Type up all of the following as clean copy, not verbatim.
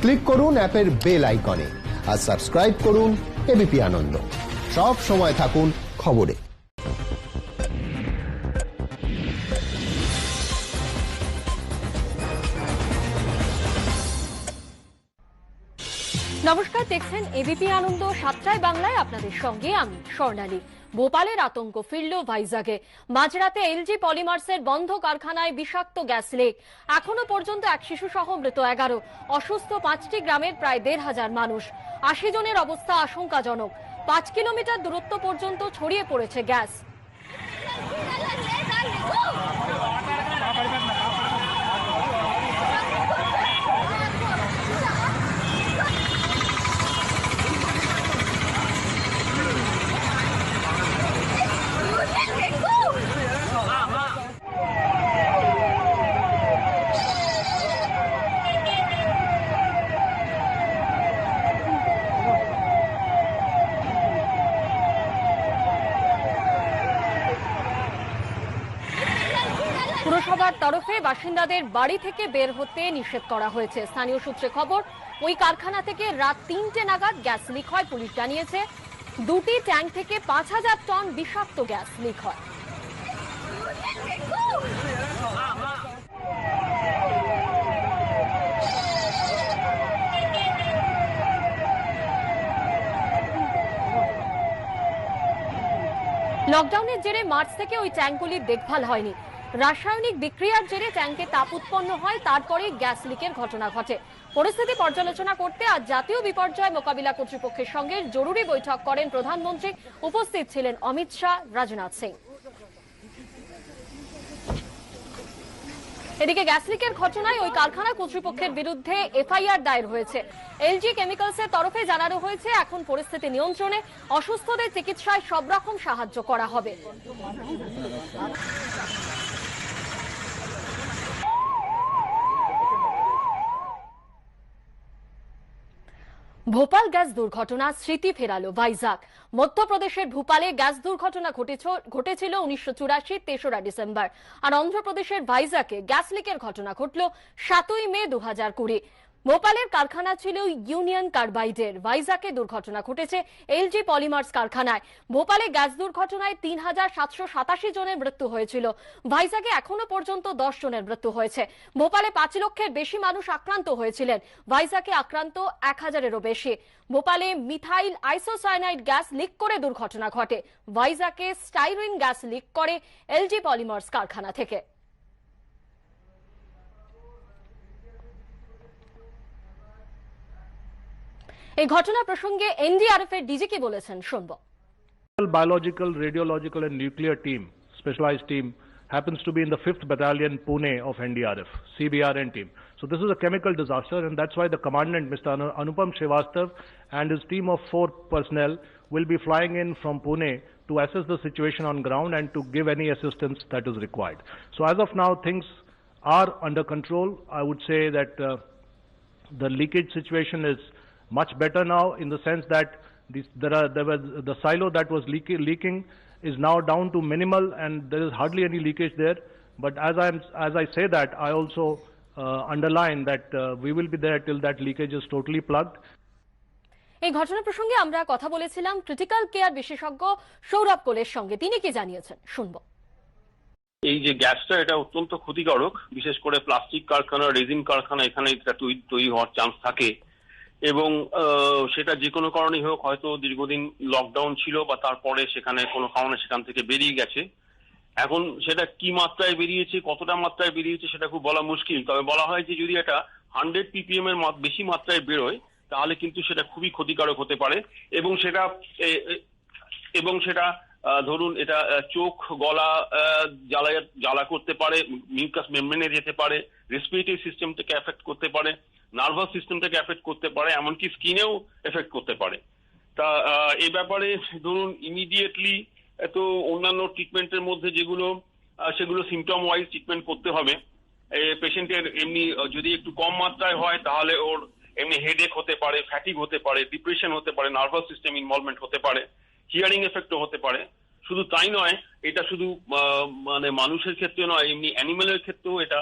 Click করুন অ্যাপের bell আইকনে আর সাবস্ক্রাইব করুন এবিপি আনন্দ। সব সময় থাকুন খবরে। নমস্কার, দেখছেন এবিপি আনন্দ 7টায় বাংলায়। আপনাদের সঙ্গে আমি স্বর্ণালী। ভোপালের আতঙ্ক ফিরল ভাইজাগে। মাঝরাতে এলজি পলিমার্সের বন্ধ কারখানায় বিষাক্ত গ্যাস লিক। এখনো পর্যন্ত এক শিশু সহ মৃত 11, অসুস্থ 5টি গ্রামের প্রায় 1,500 মানুষ। 80 জনের অবস্থা আশঙ্কাজনক। 5 কিলোমিটার দূরত্ব পর্যন্ত ছড়িয়ে পড়েছে গ্যাস। পুরসভার তরফে বাসিন্দাদের বাড়ি থেকে বের হতে নিষেধ করা হয়েছে। স্থানীয় সূত্রে খবর, ওই কারখানা থেকে রাত 3টে নাগাদ গ্যাস লিক হয়। পুলিশ জানিয়েছে 2টি ট্যাঙ্ক থেকে 5,000 টন বিষাক্ত গ্যাস লিক হয়। লকডাউনের জেরে মার্চ থেকে ওই ট্যাঙ্কগুলির দেখভাল হয়নি। রাসায়নিক বিক্রিয়ার জেরে ট্যাঙ্কে তাপ উৎপন্ন হয়, তারপরে গ্যাস লিকের ঘটনা ঘটে। পরিস্থিতি পর্যালোচনা করতে আজ জাতীয় বিপর্যয় মোকাবিলা কর্তৃপক্ষের সঙ্গে জরুরি বৈঠক করেন প্রধানমন্ত্রী। উপস্থিত ছিলেন অমিত শাহ, রাজনাথ সিং। এদিকে গ্যাস লিকের ঘটনায় ওই কারখানা কর্তৃপক্ষের বিরুদ্ধে এফআইআর দায়ের হয়েছে। এলজি কেমিক্যালসের তরফে জানানো হয়েছে এখন পরিস্থিতি নিয়ন্ত্রণে। অসুস্থদের চিকিৎসায় সব রকম সাহায্য করা হবে। ভোপাল গ্যাস দুর্ঘটনা স্মৃতি ফেরালো ভাইজাগ। মধ্যপ্রদেশের ভোপালে গ্যাস দুর্ঘটনা ঘটেছিল 1984 তেসরা ডিসেম্বর। আর অন্ধ্রপ্রদেশের ভাইজাগে গ্যাস লিকের ঘটনা ঘটল 7ই মে 2020। ভোপালের কারখানা ছিল ইউনিয়ন কার্বাইডের। ভাইজাগে দুর্ঘটনা ঘটেছে এলজি পলিমার্স কারখানায়। ভোপালে গ্যাস দুর্ঘটনায় 3,787 জনের মৃত্যু হয়েছিল। ভাইজাগে এখনো পর্যন্ত 10 জনের মৃত্যু হয়েছে। ভোপালে 5 লক্ষের বেশি মানুষ আক্রান্ত হয়েছিলেন। ভাইজাগে আক্রান্ত 1000-এরও বেশি। ভোপালে মিথাইল আইসোসায়ানাইড গ্যাস লিক করে দুর্ঘটনা ঘটে। ভাইজাগে স্টাইরিন গ্যাস লিক করে এলজি পলিমার্স কারখানা থেকে। এই ঘটনা প্রসঙ্গে এনডিআরএফ এর ডিজি কি বলেছেন শুনবো। Biological, radiological and nuclear team, specialized team, happens to be in the 5th Battalion Pune of NDRF, CBRN team. So this is a chemical disaster, and that's why the commandant, Mr. Anupam Srivastav, and his team of 4 personnel will be flying in from Pune to assess the situation on ground and to give any assistance that is required. So as of now, things are under control. I would say that the leakage situation is much better now, in the sense that the silo that was leaking is now down to minimal, and there is hardly any leakage there. But as I say that, I also underline that we will be there till that leakage is totally plugged. এই ঘটনা প্রসঙ্গে আমরা কথা বলেছিলাম critical care বিশেষজ্ঞ সৌরভ কোলের সঙ্গে। তিনি কি জানিয়েছেন শুনবো। এই যে গ্যাসটা, এটা অত্যন্ত ক্ষতিকারক। বিশেষ করে প্লাস্টিক কারখানা, রেজিন কারখানা, এখানে এটা তৈরি হওয়ার চান্স থাকে। এবং সেটা যে কোনো কারণেই হোক, হয়তো দীর্ঘদিন লকডাউন ছিল বা তারপরে সেখানে কোনো কারণে সেখান থেকে বেরিয়ে গেছে। এখন সেটা কি মাত্রায় বেরিয়েছে, কতটা মাত্রায় বেরিয়েছে সেটা খুব বলা মুশকিল। তবে বলা হয় যে যদি এটা 100 ppm এর বেশি মাত্রায় বেরোয় তাহলে কিন্তু সেটা খুবই ক্ষতিকারক হতে পারে। এবং সেটা ধরুন এটা চোখ, গলা জ্বালা করতে পারে, মিউকাস মেমব্রেনে যেতে পারে, রেসপিরেটরি সিস্টেমটাকে এফেক্ট করতে পারে, নার্ভাস সিস্টেমটাকে এফেক্ট করতে পারে, এমনকি স্কিনেও এফেক্ট করতে পারে। তা এই ব্যাপারে ধরুন ইমিডিয়েটলি তো অন্যান্য ট্রিটমেন্টের মধ্যে সেগুলো সিমটম ওয়াইজ ট্রিটমেন্ট করতে হবে। পেশেন্টের এমনি যদি একটু কম মাত্রায় হয় তাহলে ওর এমনি হেডেক হতে পারে, ফ্যাটিক হতে পারে, ডিপ্রেশন হতে পারে, নার্ভাস সিস্টেম ইনভলভমেন্ট হতে পারে, হিয়ারিং এফেক্টও হতে পারে। শুধু তাই নয়, এটা শুধু মানে মানুষের ক্ষেত্রে নয়, এমনি অ্যানিমেলের ক্ষেত্রেও এটা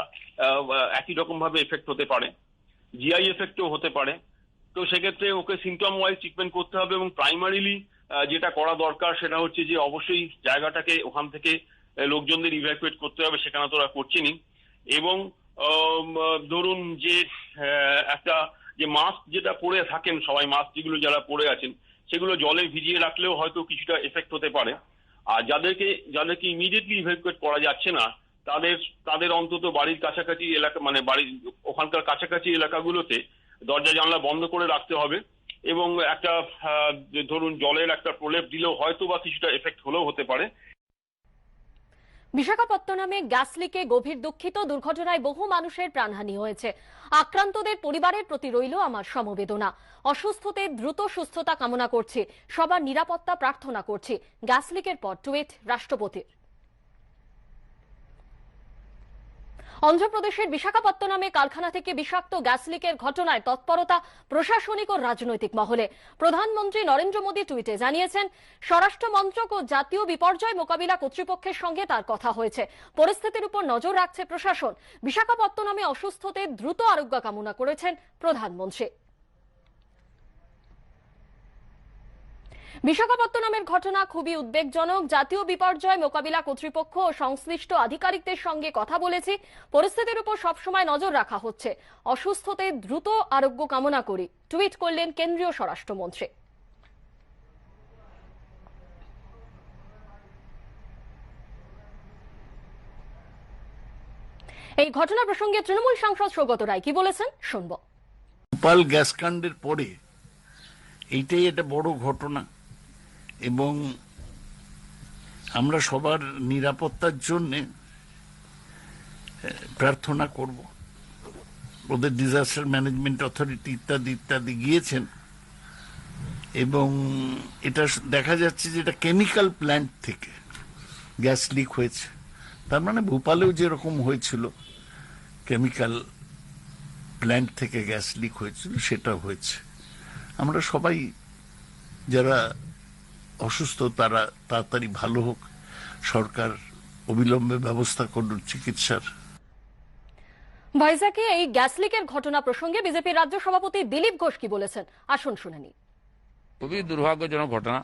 একই রকম ভাবে এফেক্ট হতে পারে। জিআই এফেক্টও হতে পারে। তো সেক্ষেত্রে ওকে সিমটম ওয়াইজ ট্রিটমেন্ট করতে হবে এবং প্রাইমারিলি যেটা করা দরকার সেটা হচ্ছে যে অবশ্যই জায়গাটাকে ওখান থেকে লোকজনদের ইভ্যাকুয়েট করতে হবে, সেখানে তো ওরা করছেনই। এবং ধরুন যে একটা যে মাস্ক যেটা পরে থাকেন সবাই, মাস্ক যেগুলো যারা পরে আছেন সেগুলো জলে ভিজিয়ে রাখলেও হয়তো কিছুটা এফেক্ট হতে পারে। আর যাদেরকে ইমিডিয়েটলি ইভ্যাকুয়েট করা যাচ্ছে না তাদের অন্তত বাড়ির কাছাকাছি এলাকা, মানে বাড়ির ওখানকার কাছাকাছি এলাকাগুলোতে দরজা জানলা বন্ধ করে রাখতে হবে এবং একটা ধরুন জলের একটা প্রলেপ দিলেও হয়তো বা কিছুটা এফেক্ট হলেও হতে পারে। বিশাখাপত্তনমে গ্যাস লিকে গভীর দুঃখিত, দুর্ঘটনায় বহু মানুষের প্রাণহানি হয়েছে। আক্রান্তদের পরিবারের প্রতি রইল আমার সমবেদনা। অসুস্থদের দ্রুত সুস্থতা কামনা করছি, সবার নিরাপত্তা প্রার্থনা করছি। গ্যাস লিকের পর টুইট রাষ্ট্রপতির। অন্ধ্রপ্রদেশের বিশাখাপত্তনমে কারখানা থেকে বিষাক্ত গ্যাস লিকের ঘটনায় তৎপরতা প্রশাসনিক ও রাজনৈতিক মহলে। প্রধানমন্ত্রী নরেন্দ্র মোদী টুইটে জানিয়েছেন, স্বরাষ্ট্র মন্ত্রক ও জাতীয় বিপর্যয় মোকাবিলা কর্তৃপক্ষের সঙ্গে তার কথা হয়েছে। পরিস্থিতির উপর নজর রাখছে প্রশাসন। বিশাখাপত্তনমে অসুস্থদের দ্রুত আরোগ্য কামনা করেছেন প্রধানমন্ত্রী। বিশাখাপত্তনমের ঘটনা খুবই উদ্বেগজনক। জাতীয় বিপর্যয় মোকাবিলা কর্তৃপক্ষ ও সংশ্লিষ্ট আধিকারিকদের সঙ্গে কথা বলেছি। পরিস্থিতির উপর সবসময় নজর রাখা হচ্ছে। অসুস্থদের দ্রুত আরোগ্য কামনা করি, টুইট করলেন কেন্দ্রীয় স্বরাষ্ট্রমন্ত্রী। এই ঘটনা প্রসঙ্গে তৃণমূল সাংসদ সৌগত রায় কি বলেছেন শুনব। ভোপাল গ্যাসকাণ্ডের পরে এইটাই একটা বড় ঘটনা এবং আমরা সবার নিরাপত্তার জন্য প্রার্থনা করব। ওদের ডিজাস্টার ম্যানেজমেন্ট অথরিটি ইত্যাদি গিয়েছেন এবং এটা দেখা যাচ্ছে যে এটা কেমিক্যাল প্ল্যান্ট থেকে গ্যাস লিক হয়েছে। তার মানে ভোপালেও যেরকম হয়েছিল কেমিক্যাল প্ল্যান্ট থেকে গ্যাস লিক হয়েছিল সেটা হয়েছে। আমরা সবাই যারা অসুস্থ তারা তাড়াতাড়ি ভালো হোক, সরকার অবিলম্বে ব্যবস্থা করুন চিকিৎসার। ভাইজাকে এই গ্যাস লিকের ঘটনা প্রসঙ্গে বিজেপির রাজ্য সভাপতি দিলীপ ঘোষ কি বলেছেন, আসুন শুনে নিই। খুবই দুর্ভাগ্যজনক ঘটনা।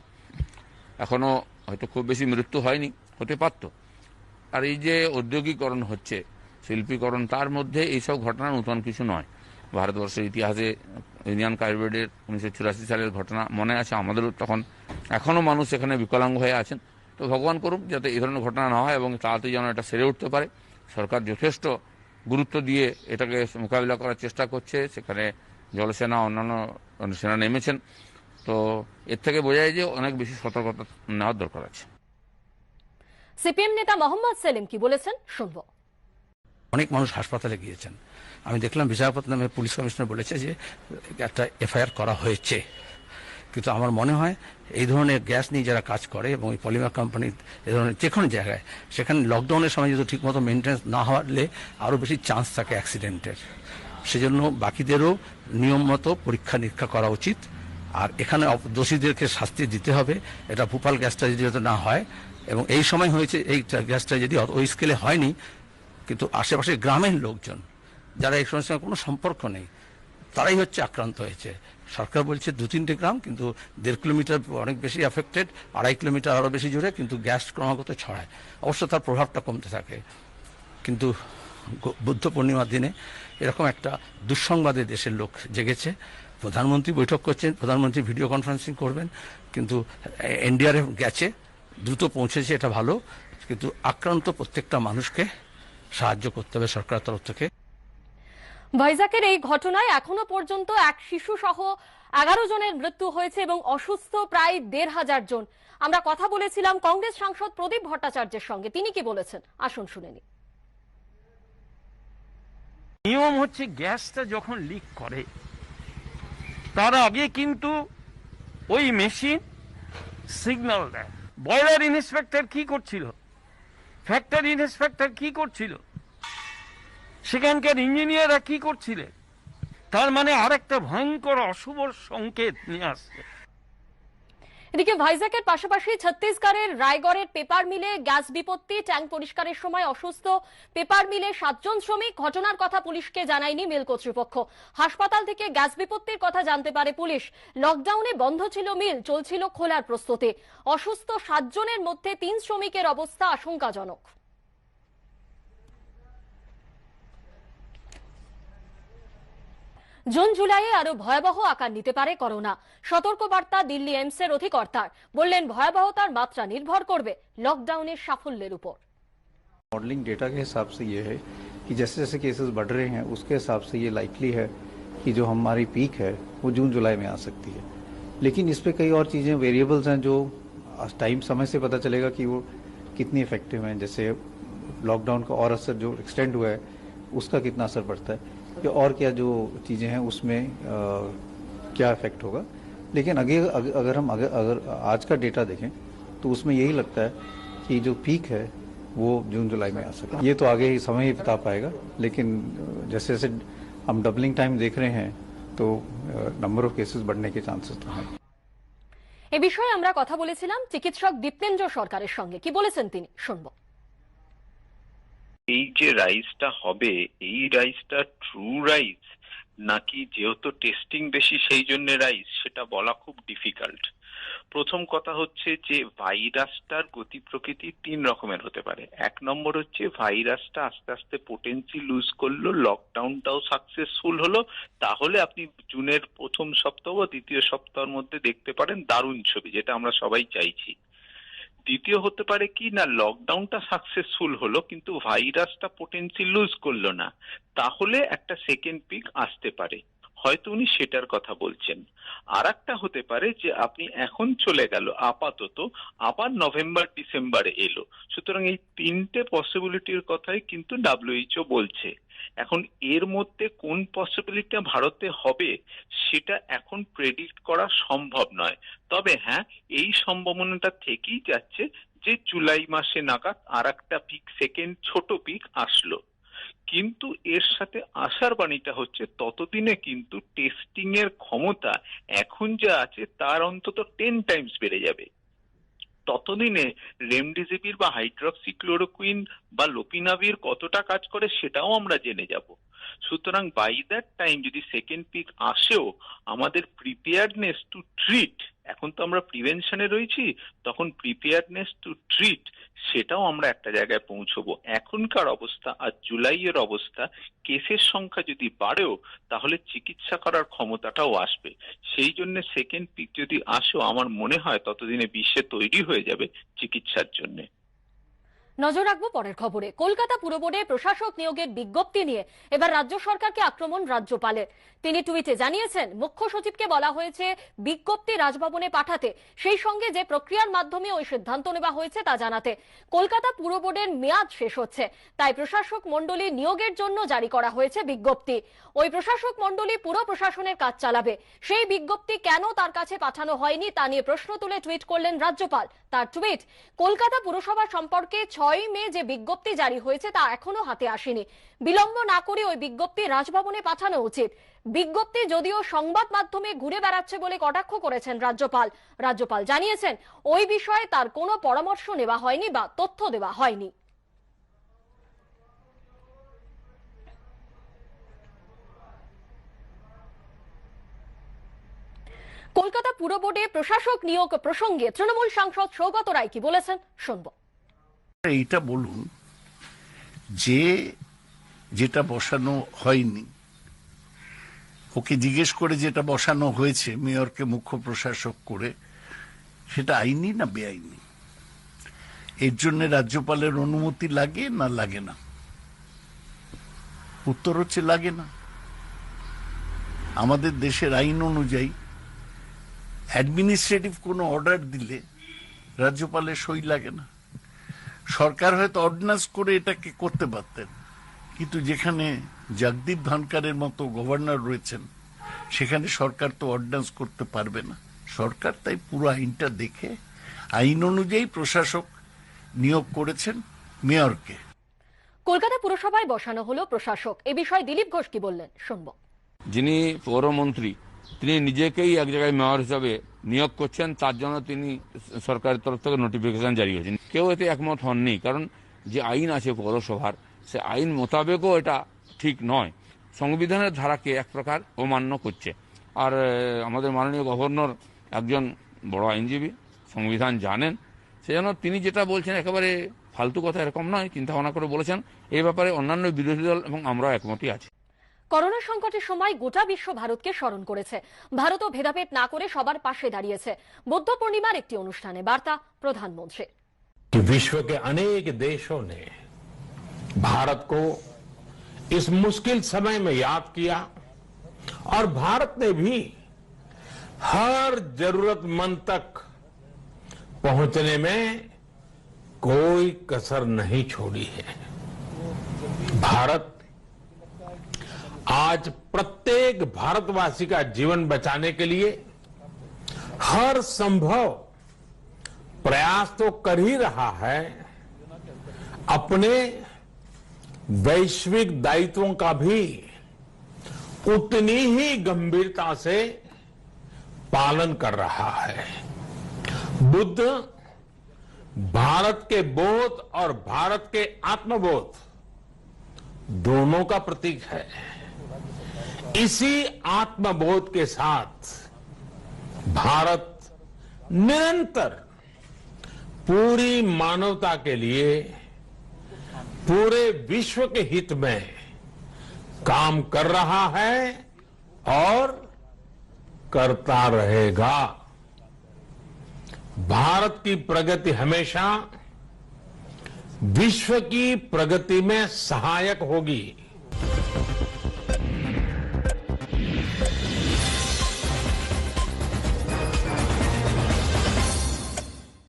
এখনো হয়তো খুব বেশি মৃত্যু হয়নি, হতে পারত। আর এই যে ঔদ্যোগিকরণ হচ্ছে, শিল্পীকরণ, তার মধ্যে এইসব ঘটনা নতুন কিছু নয়। ভারতবর্ষের ইতিহাসে ইন্ডিয়ান কার্বাইডের 1984 সালের ঘটনা মনে আছে আমাদেরও, তখন এখনো মানুষ এখানে বিকলাঙ্গ হয়ে আছেন। তো ভগবান করুক যাতে এই ধরনের ঘটনা না হয় এবং তাড়াতাড়ি যেন এটা সেরে উঠতে পারে। সরকার যথেষ্ট গুরুত্ব দিয়ে এটাকে মোকাবিলা করার চেষ্টা করছে, সেখানে জলসেনা অন্যান্য সেনা নেমেছেন। তো এর থেকে বোঝা যায় যে অনেক বেশি সতর্কতা নেওয়ার দরকার আছে। সিপিএম নেতা মোহাম্মদ সেলিম কি বলেছেন শুনব। অনেক মানুষ হাসপাতালে গিয়েছেন। আমি দেখলাম বিশাখাপত্তনমের পুলিশ কমিশনার বলেছে যে একটা এফআইআর করা হয়েছে, কিন্তু আমার মনে হয় এই ধরনের গ্যাস নিয়ে যারা কাজ করে এবং এই পলিমার কোম্পানি এই ধরনের যে কোনো জায়গায়, সেখানে লকডাউনের সময় যদি ঠিকমতো মেনটেন্স না হলে আরও বেশি চান্স থাকে অ্যাক্সিডেন্টের। সেজন্য বাকিদেরও নিয়ম মতো পরীক্ষা নিরীক্ষা করা উচিত। আর এখানে দোষীদেরকে শাস্তি দিতে হবে। এটা ভোপাল গ্যাসটা যদি না হয়, এবং এই সময় হয়েছে, এই গ্যাসটা যদি ওই স্কেলে হয়নি, কিন্তু আশেপাশে গ্রামের লোকজন যারা এই সমস্যার কোনো সম্পর্ক নেই তারাই হচ্ছে আক্রান্ত হয়েছে। সরকার বলছে 2-3টে গ্রাম, কিন্তু 1.5 কিলোমিটার অনেক বেশি এফেক্টেড, 2.5 কিলোমিটার আরও বেশি জোরে, কিন্তু গ্যাস ক্রমাগত ছড়ায়। অবশ্য তার প্রভাবটা কমতে থাকে, কিন্তু বুদ্ধ পূর্ণিমার দিনে এরকম একটা দুঃসংবাদে দেশের লোক জেগেছে। প্রধানমন্ত্রী বৈঠক করছেন, প্রধানমন্ত্রী ভিডিও কনফারেন্সিং করবেন, কিন্তু এনডিআরএফ গেছে, দ্রুত পৌঁছেছে, এটা ভালো, কিন্তু আক্রান্ত প্রত্যেকটা মানুষকে সাহায্য করতে হবে সরকারের তরফ থেকে। ভাইজাকের এই ঘটনায় এখনো পর্যন্ত এক শিশু সহ 11 জনের মৃত্যু হয়েছে এবং অসুস্থ প্রায় 1,500 জন। আমরা কথা বলেছিলাম কংগ্রেস সাংসদ প্রদীপ ভট্টাচার্যের সঙ্গে, তিনি কি বলেছেন আসুন শুনে নিই। নিয়ম হচ্ছে গ্যাসটা যখন লিক করে তার আগে কিন্তু ওই মেশিন সিগন্যাল দেয়। বয়লার ইন্সপেক্টর কি করছিল, ফ্যাক্টরি ইন্সপেক্টর কি করছিল, সেখানকার ইঞ্জিনিয়াররা কি করছিলেন, তার মানে আরেকটা ভয়ঙ্কর অশুভ সংকেত নিয়ে আসছে। এদিকে ভাইজাকের পাশাপাশি ছত্তিশগড়ের রায়গড়ের পেপার মিলে গ্যাস বিপত্তি, ট্যাঙ্ক পরিষ্কারের সময় অসুস্থ পেপার মিলে 7 জন শ্রমিক। ঘটনার কথা পুলিশকে জানায়নি মিল কর্তৃপক্ষ। হাসপাতাল থেকে গ্যাস বিপত্তির কথা জানতে পারে পুলিশ। লকডাউনে বন্ধ ছিল মিল, চলছিল খোলার প্রস্তুতি। অসুস্থ 7 জনের মধ্যে 3 শ্রমিকের অবস্থা আশঙ্কাজনক। জুন জুলাইয়ে আরো ভয়াবহ আকার নিতে পারে করোনা। সতর্কবার্তা দিল্লি এইমসের অধিকর্তার। বললেন ভয়াবহতার মাত্রা নির্ভর করবে লকডাউনের সাফল্যের উপর। मॉडलिंग डेटा के हिसाब से ये है कि जैसे जैसे केसेस बढ़ रहे हैं उसके हिसाब से ये लाइकली है कि जो हमारी पीक है वो जून जुलाई में आ सकती है। लेकिन इस पे कई और चीज़ें वेरिएबल्स हैं जो टाइम समय से पता चलेगा कि वो कितनी इफेक्टिव हैं। जैसे लॉकडाउन का और असर जो एक्सटेंड हुआ है उसका कितना असर पड़ता है, या और क्या जो चीज़ें हैं उसमें क्या इफेक्ट होगा। लेकिन अगर हम आज का डेटा देखें तो उसमें यही लगता है कि जो पीक है वो जून जुलाई में आ सकता है। ये तो आगे ही समय ही बता पाएगा, लेकिन जैसे जैसे हम डबलिंग टाइम देख रहे हैं तो नंबर ऑफ केसेस बढ़ने के चांसेस तो हैं। এ বিষয়ে আমরা কথা বলেছিলাম চিকিৎসক দীপ্তেন্দ্র সরকারের সঙ্গে। কি বলেছেন তিনি, শুনবো। এই যে রাইজটা হবে, এই রাইজটা ট্রু রাইজ নাকি যেহেতু টেস্টিং বেশি সেই জন্য রাইজ, সেটা বলা খুব ডিফিকাল্ট। প্রথম কথা হচ্ছে যে ভাইরাসটার গতি প্রকৃতি 3 রকমের হতে পারে। 1 নম্বর হচ্ছে ভাইরাসটা আস্তে আস্তে পোটেন্সি লুজ করলো, লকডাউনটাও সাকসেসফুল হলো, তাহলে আপনি জুনের প্রথম সপ্তাহ বা দ্বিতীয় সপ্তাহের মধ্যে দেখতে পারেন দারুণ ছবি, যেটা আমরা সবাই চাইছি। দ্বিতীয় হতে পারে কি না, লকডাউনটা সাকসেসফুল হলো কিন্তু ভাইরাসটা পোটেন্সি লুজ করলো না, তাহলে একটা সেকেন্ড পিক আসতে পারে, হয়তো উনি সেটার কথা বলছেন। আর একটা হতে পারে যে আপনি এখন চলে গেল আপাতত, আবার নভেম্বর ডিসেম্বরে এলো। সুতরাং এই 3টে পসিবিলিটির কথাই কিন্তু WHO বলছে। এখন এর মধ্যে কোন পসিবিলিটি ভারতে হবে সেটা এখন প্রেডিক্ট করা সম্ভব নয়। তবে হ্যাঁ, এই সম্ভাবনাটা থেকেই যাচ্ছে যে জুলাই মাসে নাগাদ আর একটা পিক, সেকেন্ড ছোট পিক আসলো। কিন্তু এর সাথে আশার বাণীটা হচ্ছে ততদিনে কিন্তু টেস্টিং এর ক্ষমতা এখন যা আছে তার অন্তত 10 টাইমস বেড়ে যাবে। ততদিনে রেমডেসিভির বা হাইড্রক্সিক্লোরোকুইন বা লোপিনাভির কতটা কাজ করে সেটাও আমরা জেনে যাব। সুতরাং বাই দ্যাট টাইম যদি সেকেন্ড পিক আসেও আমাদের প্রিপেয়ারনেস টু ট্রিট, এখন তো আমরা প্রিভেনশনে রয়েছি, তখন প্রিপেয়ারনেস টু ট্রিট সেটাও আমরা একটা জায়গায় পৌঁছবো। এখনকার অবস্থা আর জুলাইয়ের অবস্থা, কেসের সংখ্যা যদি বাড়েও তাহলে চিকিৎসা করার ক্ষমতাটাও আসবে। সেই জন্য সেকেন্ড পিক যদি আসেও আমার মনে হয় ততদিনে বিশ্বে তৈরি হয়ে যাবে চিকিৎসার জন্য। নজর রাখবো পরের খবরে। কলকাতা পুর বোর্ডে প্রশাসক নিয়োগের বিজ্ঞপ্তি নিয়ে এবার রাজ্য সরকারকে আক্রমণ রাজ্যপালের। তিনি টুইটে জানিয়েছেন মুখ্য সচিবকে বলা হয়েছে বিজ্ঞপ্তি রাজভবনে পাঠাতে, সেই সঙ্গে যে প্রক্রিয়ার মাধ্যমে ওই সিদ্ধান্ত নেওয়া হয়েছে তা জানাতে। কলকাতা পুর বোর্ডের মেয়াদ শেষ হচ্ছে, তাই প্রশাসক মণ্ডলী নিয়োগের জন্য জারি করা হয়েছে বিজ্ঞপ্তি। ওই প্রশাসক মণ্ডলী পুরো প্রশাসনের কাজ চালাবে। সেই বিজ্ঞপ্তি কেন তার কাছে পাঠানো হয়নি তা নিয়ে প্রশ্ন তুলে টুইট করলেন রাজ্যপাল। তার টুইট, কলকাতা পুরসভা সম্পর্কে 6 মে যে বিজ্ঞপ্তি জারি হয়েছে তা এখনো হাতে আসেনি। বিলম্ব না করে ওই বিজ্ঞপ্তি রাজভবনে পাঠানো উচিত। বিজ্ঞপ্তি যদিও সংবাদ মাধ্যমে ঘুরে বেড়াচ্ছে বলে কটাক্ষ করেছেন রাজ্যপাল। রাজ্যপাল জানিয়েছেন ওই বিষয়ে তার কোনো পরামর্শ নেওয়া হয়নি বা তথ্য দেওয়া হয়নি। কলকাতা পুর বোর্ডে প্রশাসক নিয়োগ প্রসঙ্গে তৃণমূল সাংসদ সৌগত রায় কি বলেছেন, শুনবো। এইটা বলুন যে যেটা বসানো হয়নি, ওকে জিজ্ঞেস করে যেটা বসানো হয়েছে মেয়রকে মুখ্য প্রশাসক করে, সেটা আইনি না বেআইনি? এর জন্য রাজ্যপালের অনুমতি লাগে না লাগে না? উত্তর হচ্ছে লাগে না। আমাদের দেশের আইন অনুযায়ী অ্যাডমিনিস্ট্রেটিভ কোনো অর্ডার দিলে রাজ্যপালের সই লাগে না। সরকার হয়তো অর্ডিন্যান্স করে এটাকে করতে পারতেন, কিন্তু যেখানে জগদীপ ধনকারের মতো গভর্নর রয়েছেন সেখানে সরকার তো অর্ডিন্যান্স করতে পারবে না। সরকার তাই পুরো আইনটা দেখে আইন অনুযায়ী প্রশাসক নিয়োগ করেছেন মেয়রকে। কলকাতা পুরসভায় বসানো হলো প্রশাসক, এ বিষয়ে দিলীপ ঘোষ কি বললেন, শুনবো। যিনি পৌরমন্ত্রী তিনি নিজেকেই এক জায়গায় মেয়র হিসাবে নিয়োগ করছেন তার জন্য তিনি সরকারের তরফ থেকে নোটিফিকেশন জারি হয়েছে। কেউ এতে একমত হননি, কারণ যে আইন আছে পৌরসভার সে আইন মোতাবেকও এটা ঠিক নয়, সংবিধানের ধারাকে এক প্রকার অমান্য করছে। আর আমাদের মাননীয় গভর্নর একজন বড় আইনজীবী, সংবিধান জানেন, সেজন্য তিনি যেটা বলছেন একেবারে ফালতু কথা এরকম নয়, চিন্তা ভাবনা করে বলেছেন। এই ব্যাপারে অন্যান্য বিরোধী দল এবং আমরা একমতই আছি। করোনা সংকটের সময় গোটা বিশ্ব ভারতকে স্মরণ করেছে। ভারতও ভেদাভেদ না করে সবার পাশে দাঁড়িয়েছে। বুদ্ধ পূর্ণিমার একটি অনুষ্ঠানে বার্তা প্রধানমন্ত্রী। विश्व के अनेक देशों ने भारत को इस मुश्किल समय में याद किया और भारत ने भी हर जरूरतमंद तक पहुंचने में कोई कसर नहीं छोड़ी है। भारत आज प्रत्येक भारतवासी का जीवन बचाने के लिए हर संभव प्रयास तो कर ही रहा है, अपने वैश्विक दायित्वों का भी उतनी ही गंभीरता से पालन कर रहा है। बुद्ध भारत के बोध और भारत के आत्मबोध दोनों का प्रतीक है। इसी आत्मबोध के साथ भारत निरंतर पूरी मानवता के लिए पूरे विश्व के हित में काम कर रहा है और करता रहेगा। भारत की प्रगति हमेशा विश्व की प्रगति में सहायक होगी।